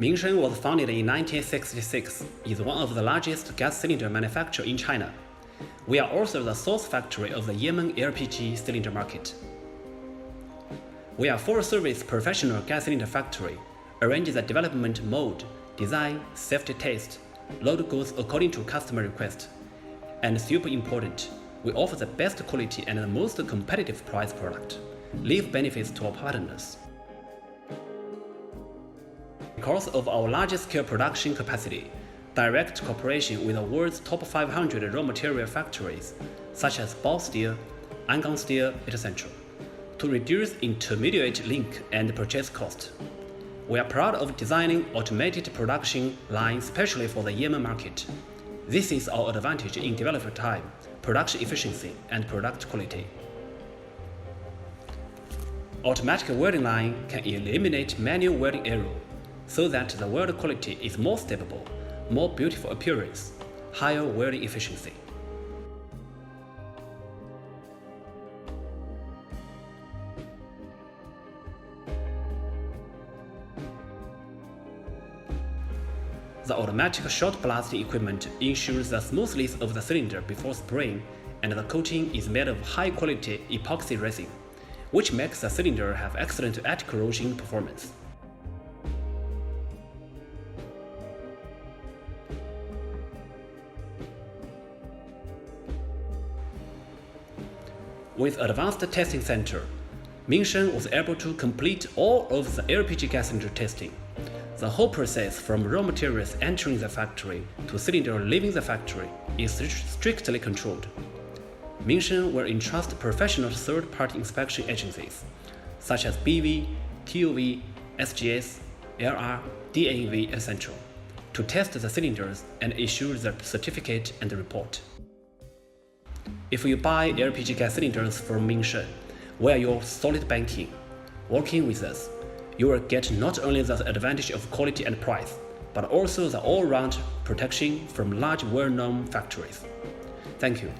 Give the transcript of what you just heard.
Mingshen was founded in 1966, is one of the largest gas cylinder manufacturers in China. We are also the source factory of the Yemen LPG cylinder market. We are a full-service professional gas cylinder factory, arranges the development mode, design, safety test, load goods according to customer request. And super important, we offer the best quality and the most competitive price product. Leave benefits to our partners. Because of our large-scale production capacity, direct cooperation with the world's top 500 raw material factories, such as ball steel, angon steel, etc., to reduce intermediate link and purchase cost. We are proud of designing automated production lines specially for the Yemen market. This is our advantage in development time, production efficiency, and product quality. Automatic welding line can eliminate manual welding error, so that the weld quality is more stable, more beautiful appearance, higher welding efficiency. The automatic shot blasting equipment ensures the smoothness of the cylinder before spraying, and the coating is made of high-quality epoxy resin, which makes the cylinder have excellent anti-corrosion performance. With advanced testing center, Mingshen was able to complete all of the LPG gas cylinder testing. The whole process from raw materials entering the factory to cylinder leaving the factory is strictly controlled. Mingshen will entrust professional third-party inspection agencies, such as BV, TOV, SGS, LR, DAV, etc., to test the cylinders and issue the certificate and report. If you buy LPG gas cylinders from Mingshen, we are your solid banking. Working with us, you will get not only the advantage of quality and price, but also the all-round protection from large well-known factories. Thank you.